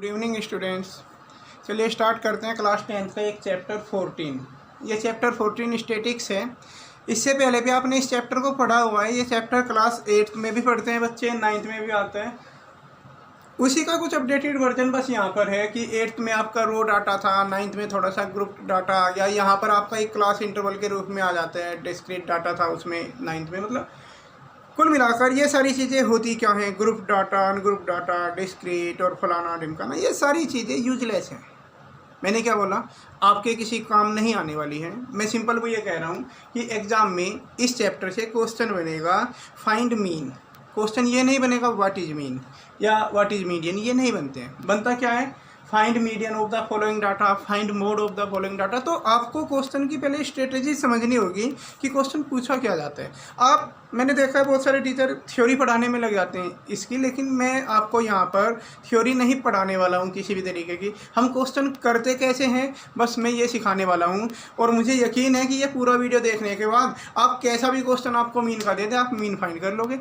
Good evening students. चलिए start करते हैं क्लास 10th का एक चैप्टर 14। ये चैप्टर 14 स्टैटिक्स है। इससे पहले भी आपने इस चैप्टर को पढ़ा हुआ है। ये चैप्टर क्लास 8th में भी पढ़ते हैं बच्चे, 9th में भी आता है। उसी का कुछ अपडेटेड वर्जन बस यहाँ पर है कि 8th में आपका रो डाटा था, 9th में थोड़ा सा ग्रुप डाटा आ गया। यहाँ पर आपका एक क्लास इंटरवल के रूप में आ जाता है, डिस्क्रीट डाटा था उसमें 9th में। मतलब कुल मिलाकर ये सारी चीज़ें होती क्या हैं, group data, ungroup data, discrete और फलाना ढिमकाना, ये सारी चीज़ें यूजलेस हैं। मैंने क्या बोला, आपके किसी काम नहीं आने वाली है। मैं सिंपल वो ये कह रहा हूँ कि एग्ज़ाम में इस चैप्टर से क्वेश्चन बनेगा फाइंड मीन। क्वेश्चन ये नहीं बनेगा व्हाट इज मीन या व्हाट इज मीडियन, ये नहीं बनते हैं। बनता क्या है, find median of the following data, find mode of the following data. तो आपको क्वेश्चन की पहले स्ट्रेटेजी समझनी होगी कि क्वेश्चन पूछा क्या जाता है। मैंने देखा है बहुत सारे टीचर थ्योरी पढ़ाने में लग जाते हैं इसकी, लेकिन मैं आपको यहाँ पर थ्योरी नहीं पढ़ाने वाला हूँ किसी भी तरीके की। हम क्वेश्चन करते कैसे हैं बस मैं ये सिखाने वाला हूँ। और मुझे यकीन है कि ये पूरा वीडियो देखने के बाद आप कैसा भी क्वेश्चन आपको मीन का दे दे, आप मीन फाइंड कर लोगे।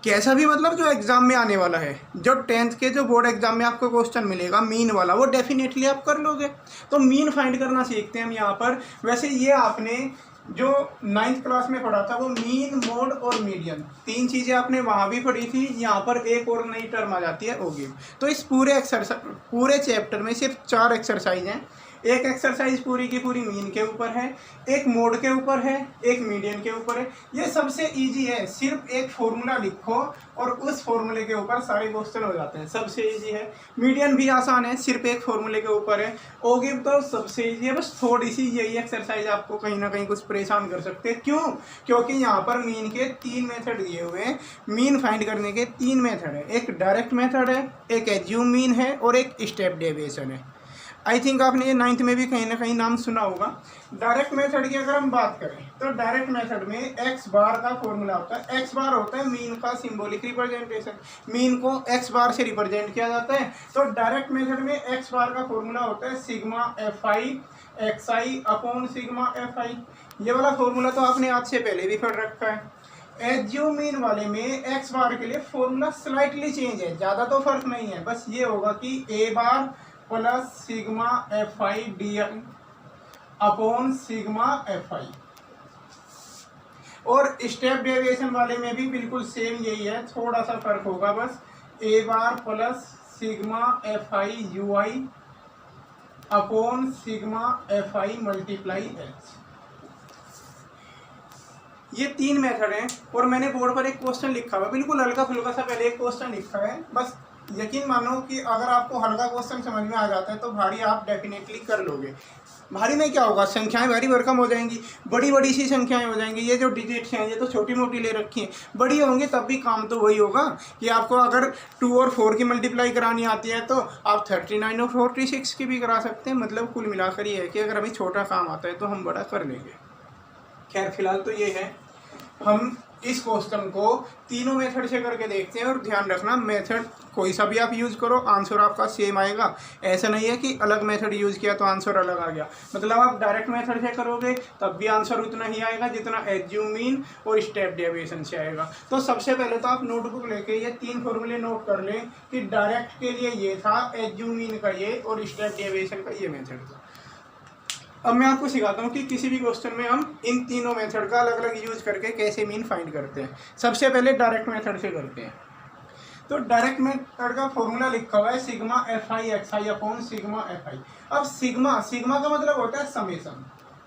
कैसा भी मतलब जो एग्ज़ाम में आने वाला है, जो 10th के जो बोर्ड एग्जाम में आपको क्वेश्चन मिलेगा मीन वाला, वो डेफिनेटली आप कर लोगे। तो मीन फाइंड करना सीखते हैं हम यहाँ पर। वैसे ये आपने जो 9th क्लास में पढ़ा था वो मीन, मोड और मीडियन, तीन चीज़ें आपने वहाँ भी पढ़ी थी। यहाँ पर एक और नई टर्म आ जाती है ओगिव। तो इस पूरे चैप्टर में सिर्फ 4 एक्सरसाइज हैं। एक एक्सरसाइज पूरी की पूरी मीन के ऊपर है, एक मोड के ऊपर है, एक मीडियन के ऊपर है। ये सबसे इजी है, सिर्फ एक फॉर्मूला लिखो और उस फॉर्मूले के ऊपर सारे क्वेश्चन हो जाते हैं। सबसे इजी है। मीडियन भी आसान है, सिर्फ एक फॉर्मूले के ऊपर है। ओगिव तो सबसे इजी है, बस थोड़ी सी यही एक्सरसाइज आपको कहीं ना कहीं कुछ परेशान कर सकते हैं। क्यों? क्योंकि यहाँ पर मीन के 3 मेथड दिए हुए हैं। मीन फाइंड करने के 3 मेथड है, एक डायरेक्ट मेथड है, एक एज्यूम मीन है और एक स्टेप डेविएशन है। आई थिंक आपने ये 9th में भी कहीं ना कहीं नाम सुना होगा। डायरेक्ट मेथड की अगर हम बात करें तो डायरेक्ट मेथड में एक्स बार का फॉर्मूला होता है। एक्स बार होता है मीन का सिंबॉलिक रिप्रेजेंटेशन, मीन को एक्स बार से रिप्रेजेंट किया जाता है। तो डायरेक्ट मेथड में एक्स बार का फॉर्मूला होता है sigma F i x i upon sigma F I. ये वाला फॉर्मूला तो आपने आज से पहले भी पढ़ रखा है। एज्यूम मीन वाले में एक्स बार के लिए फॉर्मूला स्लाइटली चेंज है, ज़्यादा तो फर्क नहीं है। बस ये होगा कि A bar plus sigma F I D I upon sigma F I. और स्टेप डेविएशन वाले में भी बिल्कुल सेम यही है, थोड़ा सा फर्क होगा बस। A bar plus sigma F I U I upon sigma F I multiply H. ये 3 मेथड हैं। और मैंने बोर्ड पर एक क्वेश्चन लिखा हुआ, बिल्कुल हल्का फुल्का सा पहले एक क्वेश्चन लिखा है। बस यकीन मानो कि अगर आपको हल्का क्वेश्चन समझ में आ जाता है तो भारी आप डेफिनेटली कर लोगे। भारी में क्या होगा, संख्याएं भारी भरकम हो जाएंगी, बड़ी बड़ी सी संख्याएं हो जाएंगी। ये जो डिजिट्स हैं ये तो छोटी मोटी ले रखी हैं, बड़ी होंगी तब भी काम तो वही होगा कि आपको अगर 2 और 4 की मल्टीप्लाई करानी आती है तो आप 39 और 46 की भी करा सकते हैं। मतलब कुल मिलाकर ये है कि अगर हमें छोटा काम आता है तो हम बड़ा कर लेंगे। खैर फिलहाल तो ये है, हम इस क्वेश्चन को तीनों मेथड से करके देखते हैं। और ध्यान रखना, मेथड कोई सा भी आप यूज़ करो आंसर आपका सेम आएगा। ऐसा नहीं है कि अलग मेथड यूज़ किया तो आंसर अलग आ गया। मतलब आप डायरेक्ट मेथड से करोगे तब भी आंसर उतना ही आएगा जितना एज्यूम मीन और स्टेप डेविएशन से आएगा। तो सबसे पहले तो आप नोटबुक लेके ये 3 फॉर्मूले नोट कर लें कि डायरेक्ट के लिए ये था, एज्यूम मीन का ये और स्टेप डेविएशन का ये मेथड था। अब मैं आपको सिखाता हूँ कि किसी भी क्वेश्चन में हम इन तीनों मेथड का अलग अलग यूज करके कैसे मीन फाइंड करते हैं। सबसे पहले डायरेक्ट मेथड से करते हैं। तो डायरेक्ट मेथड का फॉर्मूला लिखा हुआ है sigma F i x i upon sigma F I. अब सिग्मा का मतलब होता है समेशन,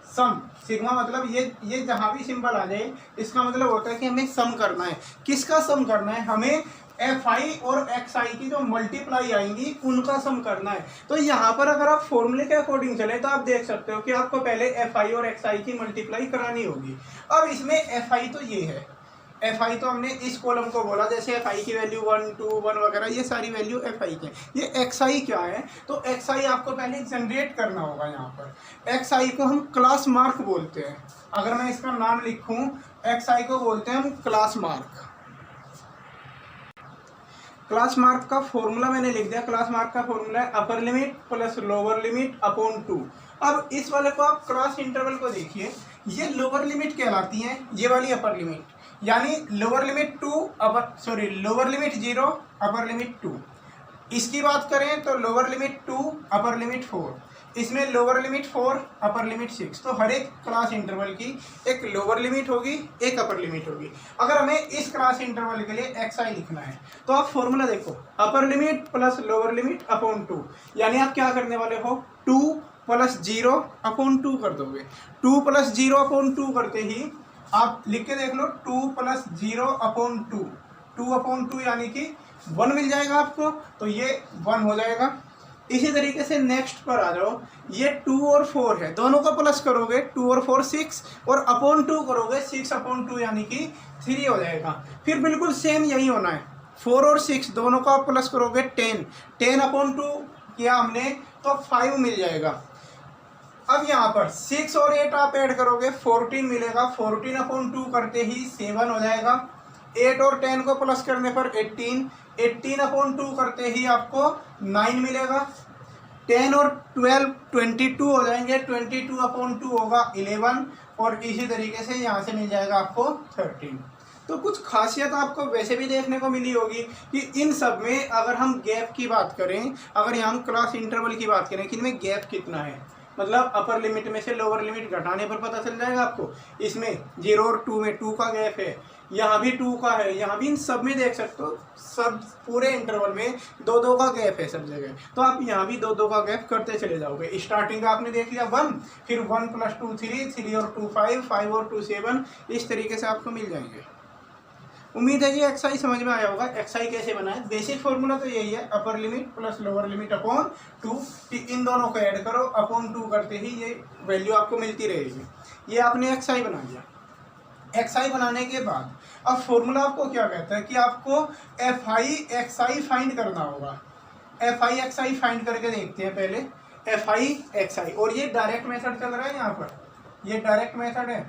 सम। सिग्मा मतलब ये जहाँ भी सिंबल आ जाए इसका मतलब होता है कि हमें सम करना है। किसका सम करना है? हमें एफ आई और एक्स आई की जो मल्टीप्लाई आएंगी उनका सम करना है। तो यहाँ पर अगर आप फॉर्मूले के अकॉर्डिंग चले तो आप देख सकते हो कि आपको पहले एफ आई और एक्स आई की मल्टीप्लाई करानी होगी। अब इसमें एफ आई तो ये है, एफ आई तो हमने इस कॉलम को बोला, जैसे एफ आई की वैल्यू 1, 2, 1 वगैरह, ये सारी वैल्यू एफ आई की। ये एक्स आई क्या है? तो एक्स आई आपको पहले जनरेट करना होगा। यहाँ पर एक्स आई को हम क्लास मार्क बोलते हैं। अगर मैं इसका नाम लिखूँ, एक्स आई को बोलते हैं हम क्लास मार्क। क्लास मार्क का फॉर्मूला मैंने लिख दिया। क्लास मार्क का फॉर्मूला है अपर limit plus lower limit upon 2। अब इस वाले को आप क्रॉस इंटरवल को देखिए, ये लोअर लिमिट कहलाती है, ये वाली अपर लिमिट, यानी लोअर लिमिट 0 अपर लिमिट 2, इसकी बात करें तो लोअर लिमिट 2 अपर लिमिट 4, इसमें लोअर लिमिट 4 अपर लिमिट 6। तो हर एक क्लास इंटरवल की एक लोअर लिमिट होगी, एक अपर लिमिट होगी। अगर हमें इस क्लास इंटरवल के लिए xi लिखना है तो आप फॉर्मूला देखो, अपर limit plus lower limit upon 2, यानी आप क्या करने वाले हो 2 प्लस 0 अपॉन 2 कर दोगे। 2 प्लस 0 अपॉन 2 करते ही आप लिख के देख लो 2 प्लस 0 अपॉन 2, 2 अपॉन 2 यानी कि 1 मिल जाएगा आपको, तो ये 1 हो जाएगा। इसी तरीके से नेक्स्ट पर आ जाओ, ये 2 और 4 है, दोनों को प्लस करोगे 2 और 4 6 और अपॉन 2 करोगे 6 अपॉन 2 यानी कि 3 हो जाएगा। फिर बिल्कुल सेम यही होना है, 4 और 6 दोनों को आप प्लस करोगे 10 अपॉन 2 किया हमने तो 5 मिल जाएगा। अब यहाँ पर 6 और 8 आप ऐड करोगे 14 मिलेगा, 14 अपॉन 2 करते ही 7 हो जाएगा। 8 और 10 को प्लस करने पर 18 अपॉन 2 करते ही आपको 9 मिलेगा। 10 और 12 22 हो जाएंगे, 22 अपॉन 2 होगा 11 और इसी तरीके से यहाँ से मिल जाएगा आपको 13। तो कुछ खासियत आपको वैसे भी देखने को मिली होगी कि इन सब में अगर हम गैप की बात करें, अगर यहाँ हम क्लास इंटरवल की बात करें कि इनमें गैप कितना है, मतलब अपर लिमिट में से लोअर लिमिट घटाने पर पता चल जाएगा आपको। इसमें 0 और 2 में 2 का गैप है, यहाँ भी 2 का है, यहाँ भी इन सब में देख सकते हो, सब पूरे इंटरवल में 2-2 का गैप है सब जगह। तो आप यहाँ भी 2-2 का गैप करते चले जाओगे। स्टार्टिंग का आपने देख लिया 1, फिर 1 + 2 3, 3 और 2 5, 5 और 2 7, इस तरीके से आपको मिल जाएंगे। उम्मीद है ये एक्साई समझ में आया होगा। एक्साई कैसे बनाए, बेसिक फॉर्मूला तो यही है, अपर limit plus lower limit upon 2, कि इन दोनों को ऐड करो, अपॉन 2 करते ही ये वैल्यू आपको मिलती रहेगी। ये आपने एक्साई बना दिया। एक्साई बनाने के बाद अब फॉर्मूला आपको क्या कहता है कि आपको एफआई एक्साई फाइंड करना होगा। एफआई एक्साई फाइंड करके देखते हैं पहले, एफआई एक्साई। और ये डायरेक्ट मेथड चल रहा है यहाँ पर, ये डायरेक्ट मेथड है।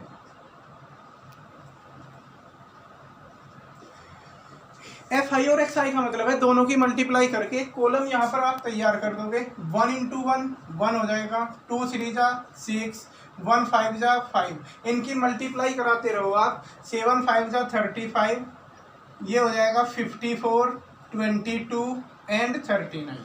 एफ आई और एक्स आई का मतलब है दोनों की मल्टीप्लाई करके कॉलम यहाँ पर आप तैयार कर दोगे। 1 × 1 1 हो जाएगा, 2 3 जा 6, 1 5 जा 5, इनकी मल्टीप्लाई कराते रहो आप। 7 5 जा 35, ये हो जाएगा 54, 22 एंड 39।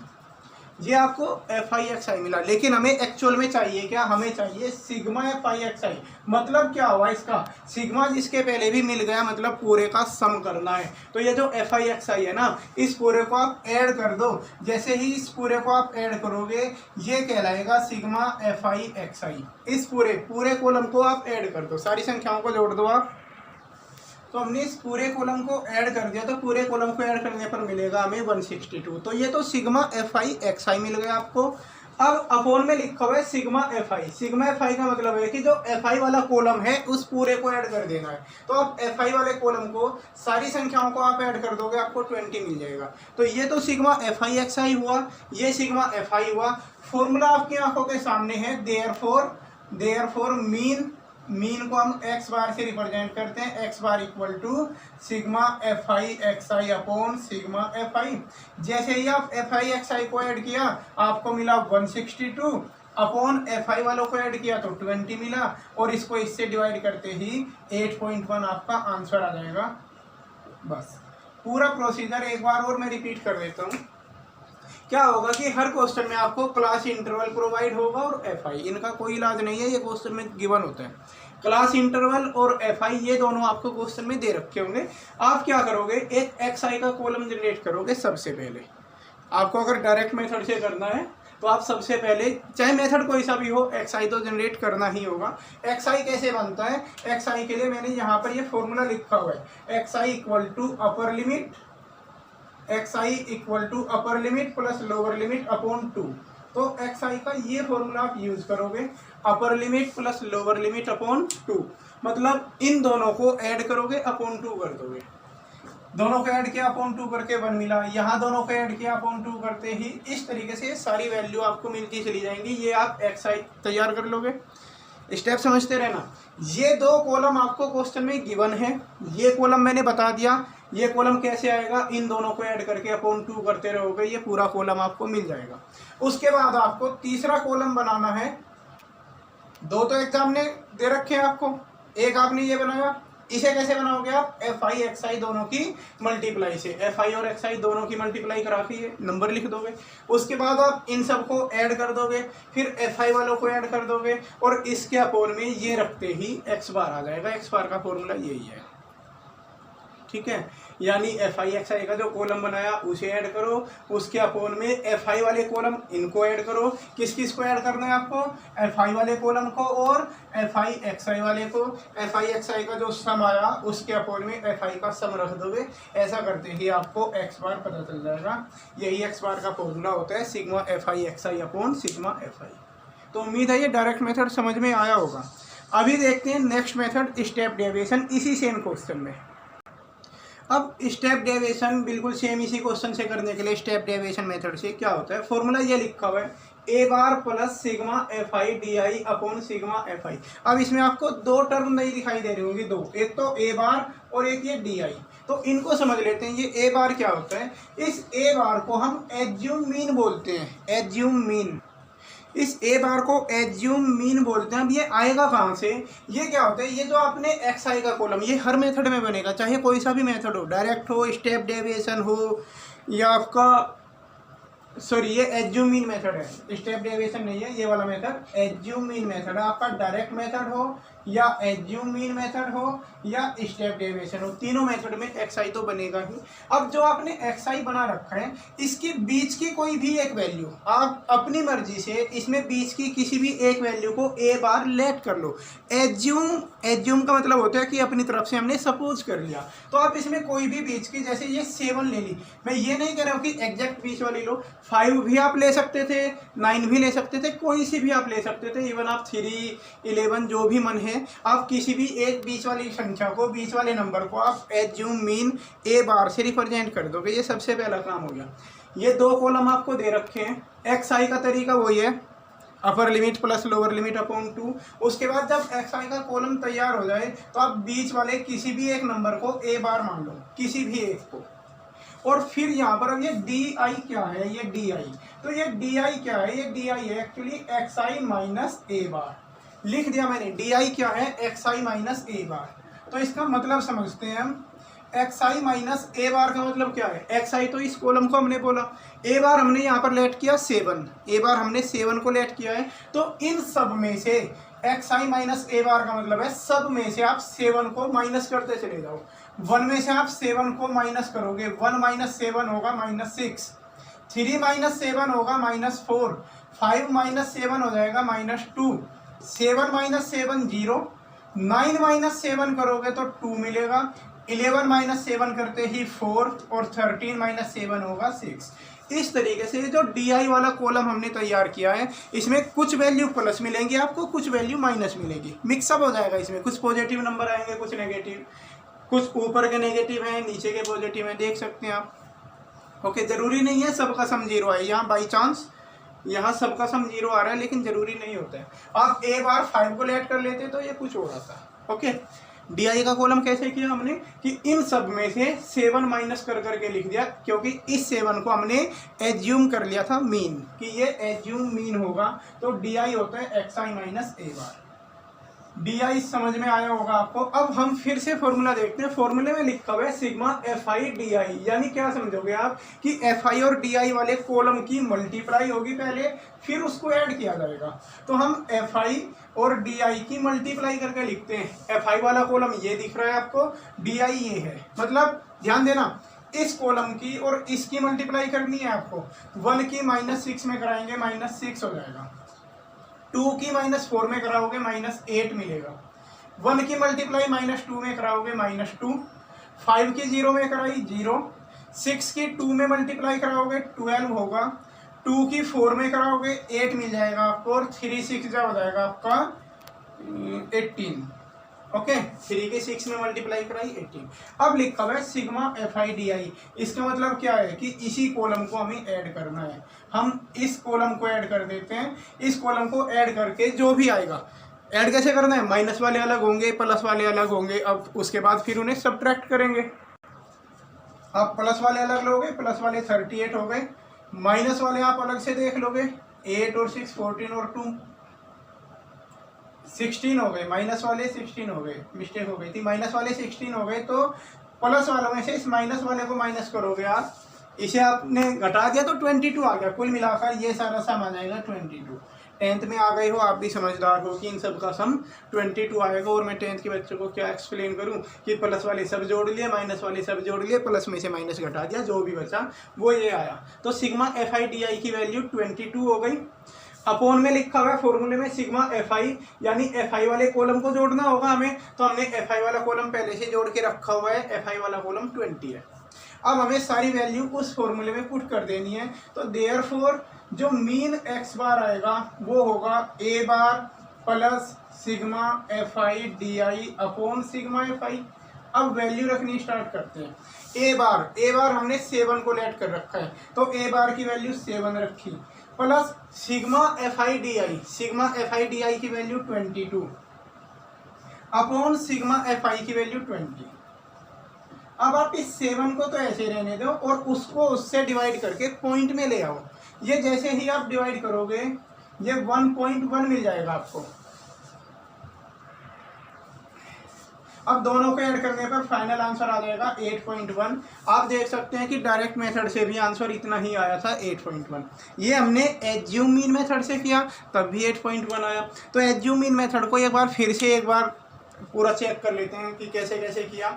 ये आपको एफ आई एक्स आई मिला, लेकिन हमें एक्चुअल में चाहिए क्या, हमें चाहिए सिग्मा एफ आई एक्स आई। मतलब क्या हुआ इसका, सिग्मा जिसके पहले भी मिल गया, मतलब पूरे का सम करना है। तो ये जो एफ आई एक्स आई है ना, इस पूरे को आप ऐड कर दो। जैसे ही इस पूरे को आप ऐड करोगे ये कहलाएगा सिग्मा एफ आई एक्स आई। इस पूरे कॉलम को आप ऐड कर दो, सारी संख्याओं को जोड़ दो आप। तो हमने इस पूरे कॉलम को ऐड कर दिया, तो पूरे कॉलम को ऐड करने पर मिलेगा हमें 162। तो ये तो सिग्मा एफ आई एक्स आई मिल गया आपको। अब अपोन में लिखा हुआ है sigma F I. Sigma F I का मतलब है कि जो एफ आई वाला कॉलम है उस पूरे को ऐड कर देना है। तो आप एफ आई वाले कॉलम को सारी संख्याओं को आप ऐड कर दोगे, आपको 20 मिल जाएगा। तो ये तो सिग्मा एफ आई एक्स आई हुआ, ये सिग्मा एफ आई हुआ। फॉर्मूला आपकी आंखों के सामने है, देयरफॉर मीन को हम एक्स बार से रिप्रेजेंट करते हैं। X bar equal to sigma F i x i upon sigma F i. जैसे ही आप एफ आई एक्स आई को ऐड किया आपको मिला 162, अपॉन एफ आई वालों को ऐड किया तो 20 मिला, और इसको इससे डिवाइड करते ही 8.1 आपका आंसर आ जाएगा। बस पूरा प्रोसीजर एक बार और मैं रिपीट कर देता हूँ। क्या होगा कि हर क्वेश्चन में आपको क्लास इंटरवल प्रोवाइड होगा और एफ आई, इनका कोई इलाज नहीं है, ये क्वेश्चन में गिवन होता है। क्लास इंटरवल और एफ आई ये दोनों आपको क्वेश्चन में दे रखे होंगे। आप क्या करोगे, एक एक्स आई का कॉलम जनरेट करोगे सबसे पहले। आपको अगर डायरेक्ट मेथड से करना है तो आप सबसे पहले, चाहे मेथड कोई सा भी हो, एक्स आई तो जनरेट करना ही होगा। एक्स आई कैसे बनता है, एक्स आई के लिए मैंने यहाँ पर ये फॉर्मूला लिखा हुआ है, x i equal to upper limit, x i equal to upper limit plus lower limit upon 2। तो एक्स आई का ये फॉर्मूला आप यूज करोगे, अपर limit plus lower limit upon 2। मतलब इन दोनों को ऐड करोगे, अपॉन 2 कर दोगे। दोनों को ऐड किया, अपॉन 2 करके 1 मिला। यहाँ दोनों को ऐड किया, अपॉन 2 करते ही इस तरीके से सारी वैल्यू आपको मिलती चली जाएंगी। ये आप एक्स आई तैयार कर लोगे। स्टेप समझते रहना। ये दो कॉलम आपको क्वेश्चन में गिवन है, ये कॉलम मैंने बता दिया। ये कॉलम कैसे आएगा, इन दोनों को ऐड करके अपॉन 2 करते रहोगे, ये पूरा कॉलम आपको मिल जाएगा। उसके बाद आपको तीसरा कॉलम बनाना है। दो तो एग्जाम ने दे रखे हैं आपको, एक आपने ये बनाया, इसे कैसे बनाओगे आप, एफ आई एक्स आई दोनों की मल्टीप्लाई से, एफ आई और एक्स आई दोनों की मल्टीप्लाई करा के नंबर लिख दोगे। उसके बाद आप इन सबको ऐड कर दोगे, फिर एफ आई वालों को ऐड कर दोगे, और इसके अपोन में ये रखते ही एक्स बार आ जाएगा। एक्स बार का फॉर्मूला यही है, ठीक है। यानी एफ आई एक्स आई का जो कॉलम बनाया उसे ऐड करो, उसके अपोन में एफ आई वाले कॉलम इनको ऐड करो। किस किस को ऐड करना है आपको, एफ आई वाले कॉलम को और एफ आई एक्स आई वाले को। एफ आई एक्स आई का जो सम आया उसके अपोन में एफ आई का सम रख दोगे। ऐसा करते ही आपको एक्स बार पता चल जाएगा। यही एक्स बार का फॉर्मूला होता है, sigma F i x i upon sigma F I. तो उम्मीद है ये डायरेक्ट मेथड समझ में आया होगा। अभी देखते हैं नेक्स्ट मेथड, स्टेप डेविएशन, इसी सेम क्वेश्चन में। अब स्टेप डेविएशन बिल्कुल सेम इसी क्वेश्चन से करने के लिए स्टेप डेविएशन मेथड से क्या होता है, फॉर्मूला ये लिखा हुआ है A bar plus sigma F I D I upon sigma F I. अब इसमें आपको दो टर्म नहीं दिखाई दे रही होंगी, दो, एक तो ए बार और एक ये डी आई। तो इनको समझ लेते हैं। ये ए बार क्या होता है, इस ए बार को हम एज्यूम मीन बोलते हैं, एज्यूम मीन। इस ए बार को एज्यूम मीन बोलते हैं। अब ये आएगा कहाँ से, ये क्या होता है, ये जो आपने एक्स आई का कॉलम, ये हर मेथड में बनेगा, चाहे कोई सा भी मेथड हो, डायरेक्ट हो, स्टेप डेविएशन हो, या आपका सॉरी ये एज्यूम मीन मेथड है, स्टेप डेविएशन नहीं है ये वाला मेथड, एज्यूम मीन मेथड है। आपका डायरेक्ट मेथड हो या एज्यूम मीन मेथड हो या स्टेप डेविएशन हो, तीनों मेथड में एक्स आई तो बनेगा ही। अब जो आपने एक्स आई बना रखा है, इसके बीच की कोई भी एक वैल्यू आप अपनी मर्जी से इसमें बीच की किसी भी एक वैल्यू को ए बार लेट कर लो। एज्यूम, एज्यूम का मतलब होता है कि अपनी तरफ से हमने सपोज कर लिया। तो आप इसमें कोई भी बीच की, जैसे ये 7 ले ली, मैं ये नहीं कह रहा हूँ कि एग्जैक्ट बीच वाली लो, 5 भी आप ले सकते थे, 9 भी ले सकते थे, कोई सी भी आप ले सकते थे, इवन आप 3, 11 जो भी मन है, आप किसी भी एक बीच वाली संख्या को, बीच वाले नंबर को आप एज्यूम मीन ए बार से रिप्रेजेंट कर दोगे। ये सबसे पहला काम हो गया। ये दो कॉलम आपको दे रखे हैं, एक्स आई का तरीका वही है, अपर limit plus lower limit upon 2। उसके बाद जब एक्स आई का कॉलम तैयार हो जाए तो आप बीच वाले किसी भी एक नंबर को ए बार मान लो, किसी भी एक को। और फिर यहाँ पर अब ये डी आई क्या है, ये डी आई, तो ये डी आई क्या है, ये डी आई है एक्चुअली एक्स आई माइनस ए बार। लिख दिया मैंने, डी आई क्या है, एक्स आई माइनस ए बार। तो इसका मतलब समझते हैं हम, एक्स आई माइनस ए बार का मतलब क्या है, एक्स आई तो इस कॉलम को हमने बोला, ए बार हमने यहाँ पर लेट किया 7, ए बार हमने 7 को लेट किया है। तो इन सब में से एक्स आई माइनस ए बार का मतलब है सब में से आप 7 को माइनस करते चले जाओ। 1 में से आप 7 को माइनस करोगे, 1 माइनस 7 होगा -6, 3 माइनस 7 होगा -4, 5 माइनस 7 हो जाएगा -2, 7 माइनस 7 0, 9 माइनस 7 करोगे तो 2 मिलेगा, 11 माइनस 7 करते ही 4, और 13 माइनस 7 होगा 6। इस तरीके से जो डी आई वाला कॉलम हमने तैयार किया है, इसमें कुछ वैल्यू प्लस मिलेंगी आपको, कुछ वैल्यू माइनस मिलेगी, मिक्सअप हो जाएगा। इसमें कुछ पॉजिटिव नंबर आएंगे, कुछ नेगेटिव, कुछ ऊपर के नेगेटिव हैं, नीचे के पॉजिटिव हैं, देख सकते हैं आप। ओके, जरूरी नहीं है सबका सम 0 आए, यहाँ बाई चांस यहाँ सबका सम 0 आ रहा है, लेकिन जरूरी नहीं होता है। आप ए बार 5 को लेट कर लेते तो ये कुछ हो रहा था। ओके, डी आई का कॉलम कैसे किया हमने कि इन सब में से 7 माइनस कर करके लिख दिया, क्योंकि इस 7 को हमने एज्यूम कर लिया था मीन, कि ये एज्यूम मीन होगा। तो डी आई होता है x I minus A bar. D I समझ में आया होगा आपको। अब हम फिर से फॉर्मूला देखते हैं। फॉर्मूले में लिखा हुआ है सिग्मा एफ आई डी आई, यानी क्या समझोगे आप कि एफ आई और डी आई वाले कॉलम की मल्टीप्लाई होगी पहले, फिर उसको ऐड किया जाएगा। तो हम एफ आई और डी आई की मल्टीप्लाई करके लिखते हैं। एफ आई वाला कॉलम ये दिख रहा है आपको, डी आई ये है, मतलब ध्यान देना, इस कॉलम की और इसकी मल्टीप्लाई करनी है आपको। 1 की -6 में कराएंगे -6 हो जाएगा, 2 की -4 में कराओगे -8 मिलेगा, 1 की मल्टीप्लाई -2 में कराओगे -2, 5 की 0 में कराई 0, 6 की 2 में मल्टीप्लाई कराओगे 12 होगा, 2 की 4 में कराओगे 8 मिल जाएगा आपको, और 3 6 जा हो जाएगा आपका 18। ओके, 3 के 6 में मल्टीप्लाई कराई 18। अब लिखा हुआ है सिग्मा एफ आई डी आई। इसका मतलब क्या है कि इसी कॉलम को हमें ऐड करना है। हम इस कॉलम को ऐड कर देते हैं। इस कॉलम को ऐड करके जो भी आएगा, ऐड कैसे करना है, माइनस वाले अलग होंगे, प्लस वाले अलग होंगे। अब उसके बाद फिर उन्हें सब्ट्रैक्ट करेंगे। आप प्लस वाले अलग लोगे, प्लस वाले 38 हो गए, माइनस वाले आप अलग से देख लोगे, 8 और 6 14 और 2। 16 हो गए, माइनस वाले 16 हो गए, मिस्टेक हो गई थी, माइनस वाले 16 हो गए, तो प्लस वालों में से इस माइनस वाले को माइनस करोगे आप, इसे आपने घटा दिया तो 22 आ गया। कुल मिलाकर ये सारा सम आ जाएगा 22। टेंथ में आ गए हो आप भी समझदार हो कि इन सब का सम 22 आएगा। और मैं टेंथ के बच्चों को क्या एक्सप्लेन करूं कि प्लस वाले सब जोड़ लिए, माइनस वाले सब जोड़ लिए, प्लस में से माइनस घटा दिया, जो भी बचा वो ये आया। तो sigma F I D I की वैल्यू 22 हो गई। अपोन में लिखा हुआ है फॉर्मूले में सिग्मा एफ आई, यानी एफ आई वाले कॉलम को जोड़ना होगा हमें, तो हमने एफ आई वाला कॉलम पहले से जोड़ के रखा हुआ है, एफ आई वाला कॉलम 20 है। अब हमें सारी वैल्यू उस फॉर्मूले में पुट कर देनी है। तो देयरफॉर जो मीन एक्स बार आएगा वो होगा A bar plus sigma F I D I upon sigma F I. अब वैल्यू रखनी स्टार्ट करते हैं। ए बार हमने 7 को लेट कर रखा है, तो ए बार की वैल्यू 7 रखी, plus sigma F I D I की value 22 upon sigma F I की वैल्यू 20। अब आप इस 7 को तो ऐसे रहने दो और उसको उससे डिवाइड करके पॉइंट में ले आओ। ये जैसे ही आप डिवाइड करोगे ये 1.1 मिल जाएगा आपको। अब दोनों को ऐड करने पर फाइनल आंसर आ जाएगा 8.1। आप देख सकते हैं कि डायरेक्ट मेथड से भी आंसर इतना ही आया था 8.1। ये हमने एज्यूम मीन मेथड से किया तब भी 8.1 आया। तो एज्यूम मीन मेथड को एक बार पूरा चेक कर लेते हैं कि कैसे कैसे किया।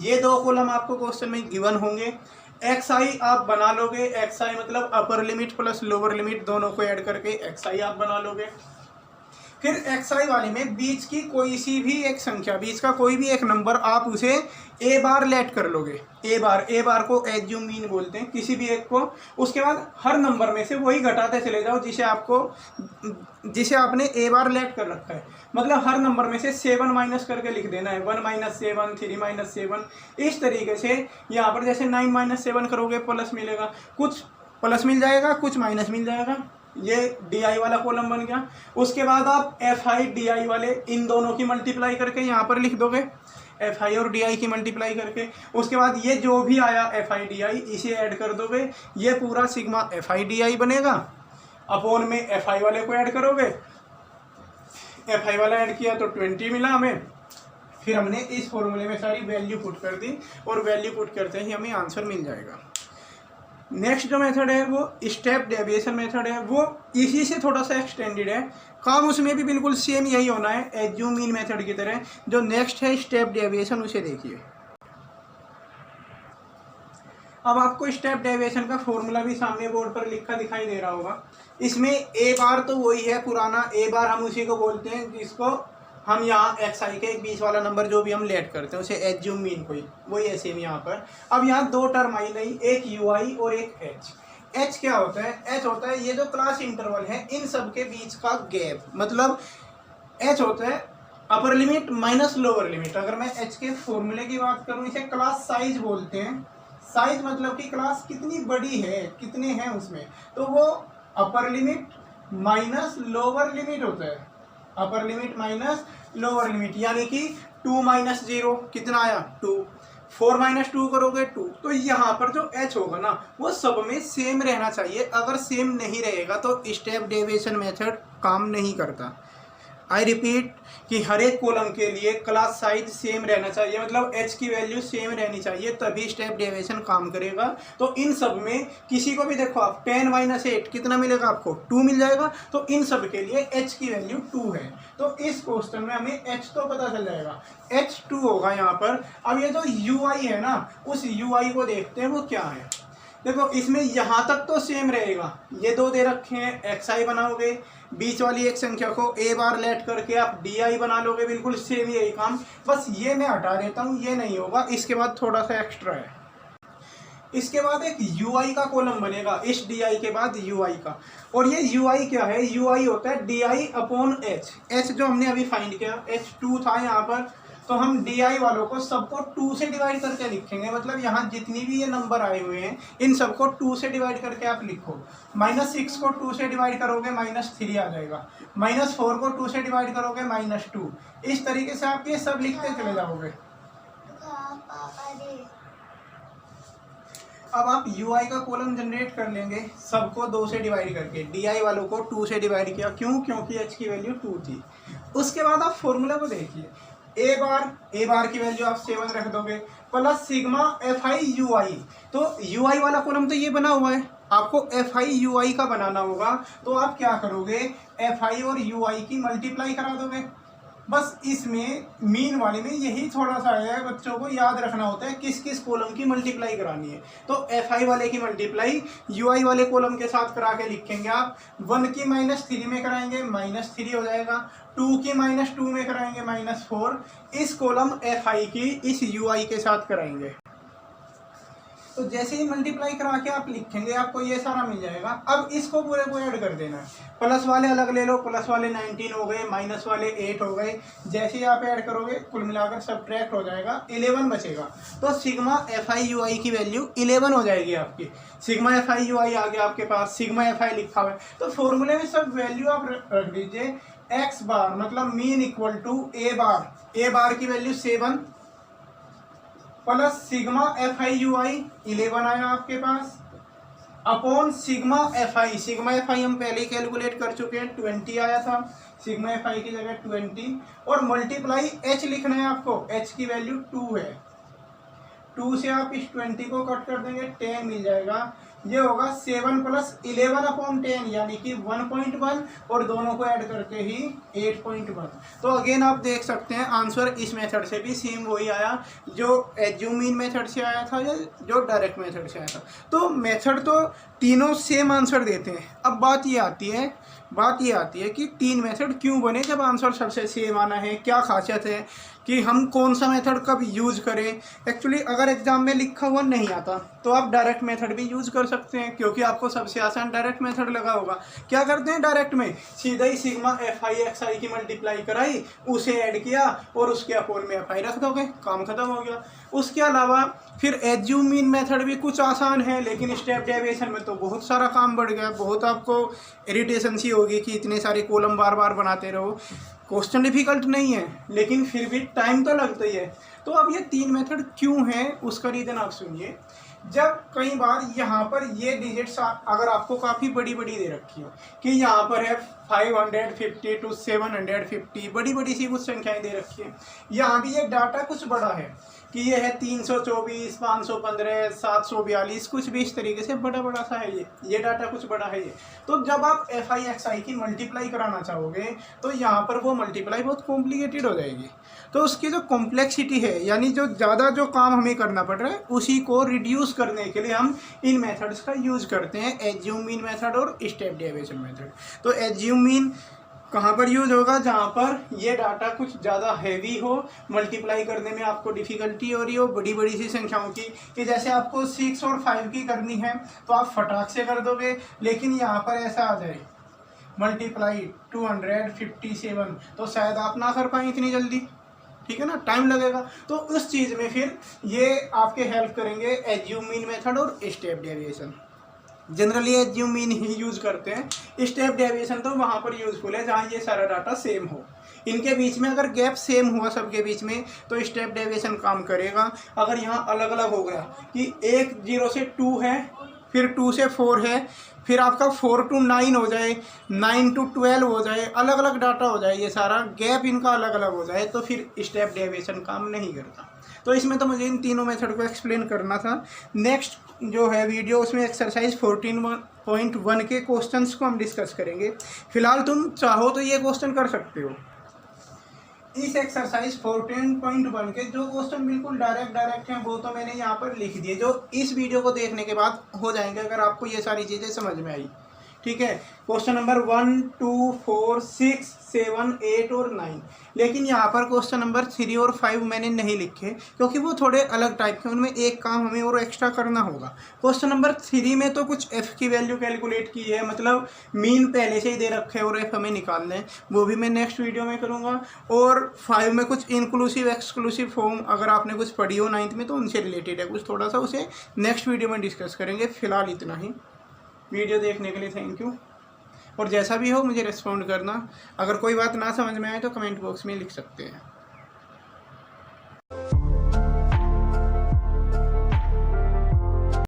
ये दो कॉलम आपको क्वेश्चन में गिवन होंगे। एक्स आई आप बना लोगे, एक्स आई मतलब अपर लिमिट प्लस लोअर लिमिट दोनों को ऐड करके एक्स आई आप बना लोगे। फिर एक्स आई वाले में बीच की कोई सी भी एक संख्या, बीच का कोई भी एक नंबर आप उसे ए बार लेट कर लोगे। ए बार को एज्यूम मीन बोलते हैं, किसी भी एक को। उसके बाद हर नंबर में से वही घटाते चले जाओ जिसे आपने ए बार लेट कर रखा है। मतलब हर नंबर में से 7 माइनस करके लिख देना है, 1 - 7, 3 - 7। इस तरीके से यहाँ पर जैसे 9 - 7 करोगे प्लस मिलेगा, कुछ प्लस मिल जाएगा, कुछ माइनस मिल जाएगा। ये डी आई वाला कॉलम बन गया। उसके बाद आप एफ आई डी आई वाले इन दोनों की मल्टीप्लाई करके यहाँ पर लिख दोगे, एफ आई और डी आई की मल्टीप्लाई करके। उसके बाद ये जो भी आया एफ आई डी आई इसे ऐड कर दोगे, ये पूरा सिग्मा एफ आई डी आई बनेगा। अपोन में एफ आई वाले को ऐड करोगे, एफ आई वाला ऐड किया तो 20 मिला हमें। फिर हमने इस फॉर्मूले में सारी वैल्यू पुट कर दी और वैल्यू पुट करते ही हमें आंसर मिल जाएगा। नेक्स्ट जो मेथड है वो स्टेप डेविएशन मेथड है, वो इसी से थोड़ा सा एक्सटेंडेड है। काम उसमें भी बिल्कुल सेम यही होना है एज्यूम मीन मेथड की तरह। जो नेक्स्ट है स्टेप डेविएशन, उसे देखिए। अब आपको स्टेप डेविएशन का फॉर्मूला भी सामने बोर्ड पर लिखा दिखाई दे रहा होगा। इसमें ए बार तो वही है पुराना, ए बार हम उसी को बोलते हैं जिसको हम यहाँ एक्स आई के एक बीच वाला नंबर जो भी हम लेट करते हैं उसे एज्यूम मीन कोई, वही है सेम यहाँ पर। अब यहाँ दो टर्म आई नहीं, एक यू आई और एक एच। एच क्या होता है? एच होता है ये जो क्लास इंटरवल है इन सब के बीच का गैप। मतलब एच होता है upper limit minus lower limit. अगर मैं एच के फॉर्मूले की बात करूँ, इसे क्लास साइज बोलते हैं। साइज मतलब कि क्लास कितनी बड़ी है, कितने हैं उसमें, तो वो upper limit minus lower limit होता है। Upper limit minus lower limit, यानी कि 2 - 0 कितना आया 2, 4 - 2 करोगे 2। तो यहाँ पर जो h होगा ना वो सब में सेम रहना चाहिए। अगर सेम नहीं रहेगा तो स्टेप डेविएशन मेथड काम नहीं करता। आई रिपीट कि हर एक कॉलम के लिए क्लास साइज सेम रहना चाहिए, मतलब h की वैल्यू सेम रहनी चाहिए, तभी स्टेप डेविएशन काम करेगा। तो इन सब में किसी को भी देखो आप 10 - 8 कितना मिलेगा आपको 2 मिल जाएगा। तो इन सब के लिए h की वैल्यू 2 है। तो इस क्वेश्चन में हमें h तो पता चल जाएगा, h 2 होगा यहाँ पर। अब ये जो ui है ना, उस ui को देखते हैं वो क्या है। देखो इसमें यहाँ तक तो सेम रहेगा, ये दो दे रखे हैं, एक्स आई बनाओगे, बीच वाली एक संख्या को ए बार लेट करके आप डी आई बना लोगे, बिल्कुल सेम यही काम। बस ये मैं हटा देता हूँ, ये नहीं होगा, इसके बाद थोड़ा सा एक्स्ट्रा है। इसके बाद एक यू आई का कॉलम बनेगा, इस डी आई के बाद यू आई का। और ये यू आई क्या है? यू आई होता है D I upon H. H जो हमने अभी फाइंड किया, एच 2 था यहाँ पर, तो हम डी आई वालों को सबको 2 से डिवाइड करके लिखेंगे। मतलब यहाँ जितनी भी ये नंबर आए हुए हैं इन सबको 2 से डिवाइड करके आप लिखो। -6 को 2 से डिवाइड करोगे -3 आ जाएगा, -4 को 2 से डिवाइड करोगे -2। इस तरीके से आप ये सब लिखते चले जाओगे। अब आप यू आई का कॉलम जनरेट कर लेंगे, सबको 2 से डिवाइड करके। डी आई वालों को 2 से डिवाइड किया, क्यों? क्योंकि एच की वैल्यू 2 थी। उसके बाद आप फॉर्मूला को देखिए, ए बार की वैल्यू आप 7 रख दोगे plus sigma F I U I. तो यू आई वाला कॉलम तो ये बना हुआ है, आपको एफ आई यू आई का बनाना होगा। तो आप क्या करोगे, एफ आई और यू आई की मल्टीप्लाई करा दोगे। बस इसमें मीन वाले में यही थोड़ा सा है, बच्चों को याद रखना होता है किस किस कॉलम की मल्टीप्लाई करानी है। तो एफ आई वाले की मल्टीप्लाई यू आई वाले कॉलम के साथ करा के लिखेंगे आप। 1 की -3 में कराएंगे -3 हो जाएगा, 2 की -2 में कराएंगे -4। इस कॉलम एफ आई की इस यू आई के साथ कराएंगे। तो जैसे ही मल्टीप्लाई करा के आप लिखेंगे आपको ये सारा मिल जाएगा। अब इसको पूरे को ऐड कर देना है, प्लस वाले अलग ले लो, प्लस वाले 19 हो गए, माइनस वाले 8 हो गए। जैसे ही आप ऐड करोगे कुल मिलाकर सब्ट्रैक्ट हो जाएगा, 11 बचेगा। तो सिग्मा एफ आई यू आई की वैल्यू 11 हो जाएगी आपकी। सिग्मा एफ आई यू आई आ गया आपके पास, सिग्मा एफ आई लिखा हुआ है। तो फॉर्मूले में सब वैल्यू आप रख दीजिए। एक्स बार मतलब mean equal to A bar की value 7 plus sigma F I U I 11 आया आपके पास, अपॉन सिग्मा एफ आई हम पहले ही कैलकुलेट कर चुके हैं, 20 आया था। सिग्मा एफ आई की जगह 20 और मल्टीप्लाई एच लिखना है आपको। एच की वैल्यू 2 है, 2 से आप इस 20 को कट कर देंगे, 10 मिल जाएगा। ये होगा 7 प्लस 11 अपॉन 10 यानी कि 1.1 और दोनों को ऐड करके ही 8.1। तो अगेन आप देख सकते हैं आंसर इस मेथड से भी सेम वही आया जो एज्यूम मीन मेथड से आया था या जो डायरेक्ट मेथड से आया था। तो मेथड तो तीनों सेम आंसर देते हैं। अब बात ये आती है कि 3 मेथड क्यों बने जब आंसर सबसे सेम आना है, क्या खासियत है कि हम कौन सा मेथड कब यूज़ करें। एक्चुअली अगर एग्जाम में लिखा हुआ नहीं आता तो आप डायरेक्ट मेथड भी यूज़ कर सकते हैं, क्योंकि आपको सबसे आसान डायरेक्ट मेथड लगा होगा। क्या करते हैं डायरेक्ट में, सीधा ही सिग्मा एफ आई एक्स आई की मल्टीप्लाई कराई, उसे ऐड किया और उसके अपोन में एफ आई रख दोगे, काम खत्म हो गया। उसके अलावा फिर एज्यूम मीन मेथड भी कुछ आसान है, लेकिन स्टेप डेविएशन में तो बहुत सारा काम बढ़ गया। बहुत आपको इरिटेशन सी होगी कि इतने सारे कॉलम बार बार बनाते रहो। क्वेश्चन डिफिकल्ट नहीं है लेकिन फिर भी टाइम तो लगता ही है। तो अब ये 3 मेथड क्यों है उसका रीज़न आप सुनिए। जब कई बार यहाँ पर ये डिजिट्स अगर आपको काफ़ी बड़ी दे रखी हो कि यहाँ पर है 550 to 750, बड़ी सी कुछ संख्याएं दे रखी है। यहाँ भी ये डाटा कुछ बड़ा है कि ये है 324, 515, 742, कुछ भी इस तरीके से बड़ा सा है ये डाटा कुछ बड़ा है ये। तो जब आप एफ आई एक्स आई की मल्टीप्लाई कराना चाहोगे तो यहाँ पर वो मल्टीप्लाई बहुत कॉम्प्लिकेटेड हो जाएगी। तो उसकी जो कॉम्प्लेक्सिटी है यानी जो ज़्यादा जो काम हमें करना पड़ रहा है उसी को रिड्यूस करने के लिए हम इन मेथड्स का यूज़ करते हैं, एज्यूम मीन मेथड और स्टेप डेविएशन मेथड। तो एज्यूम मीन कहाँ पर यूज होगा, जहाँ पर ये डाटा कुछ ज़्यादा हैवी हो, मल्टीप्लाई करने में आपको डिफ़िकल्टी हो रही हो बड़ी सी संख्याओं की, कि जैसे आपको 6 और 5 की करनी है तो आप फटाक से कर दोगे, लेकिन यहाँ पर ऐसा आ जाए मल्टीप्लाई 257 तो शायद आप ना कर पाएँ इतनी जल्दी, ठीक है ना, टाइम लगेगा। तो उस चीज़ में फिर ये आपके हेल्प करेंगे एज्यूम मीन मेथड और step deviation. Generally assume mean he use करते हैं, स्टेप डेविएशन तो वहाँ पर यूज़फुल है जहाँ ये सारा डाटा सेम हो। इनके बीच में अगर गैप सेम हुआ सबके बीच में तो स्टेप डेविएशन काम करेगा। अगर यहाँ अलग अलग हो गया कि 1 0 से 2 है, फिर 2 से 4 है, फिर आपका 4 to 9 हो जाए, 9 to 12 हो जाए, अलग अलग डाटा हो जाए, ये सारा गैप इनका अलग अलग हो जाए तो फिर स्टेप डेविएशन काम नहीं करता। तो इसमें तो मुझे इन तीनों मेथड को एक्सप्लेन करना था। नेक्स्ट जो है वीडियो उसमें एक्सरसाइज 14.1 के क्वेश्चंस को हम डिस्कस करेंगे। फिलहाल तुम चाहो तो ये क्वेश्चन कर सकते हो। इस एक्सरसाइज 14.1 के जो क्वेश्चन बिल्कुल डायरेक्ट हैं वो तो मैंने यहाँ पर लिख दिए, जो इस वीडियो को देखने के बाद हो जाएंगे अगर आपको ये सारी चीज़ें समझ में आई। ठीक है, क्वेश्चन नंबर 1 2 4 6 7 8 और 9। लेकिन यहाँ पर क्वेश्चन नंबर 3 और 5 मैंने नहीं लिखे क्योंकि वो थोड़े अलग टाइप के, उनमें एक काम हमें और एक्स्ट्रा करना होगा। क्वेश्चन नंबर 3 में तो कुछ एफ़ की वैल्यू कैलकुलेट की है, मतलब मीन पहले से ही दे रखे हैं और एफ़ हमें निकालना है, वो भी मैं नेक्स्ट वीडियो में करूँगा। और 5 में कुछ इंक्लूसिव एक्सक्लूसिव फॉर्म अगर आपने कुछ पढ़ी हो 9th में तो उनसे रिलेटेड है कुछ थोड़ा सा, उसे नेक्स्ट वीडियो में डिस्कस करेंगे। फिलहाल इतना ही। वीडियो देखने के लिए थैंक यू, और जैसा भी हो मुझे रिस्पॉन्ड करना। अगर कोई बात ना समझ में आए तो कमेंट बॉक्स में लिख सकते हैं।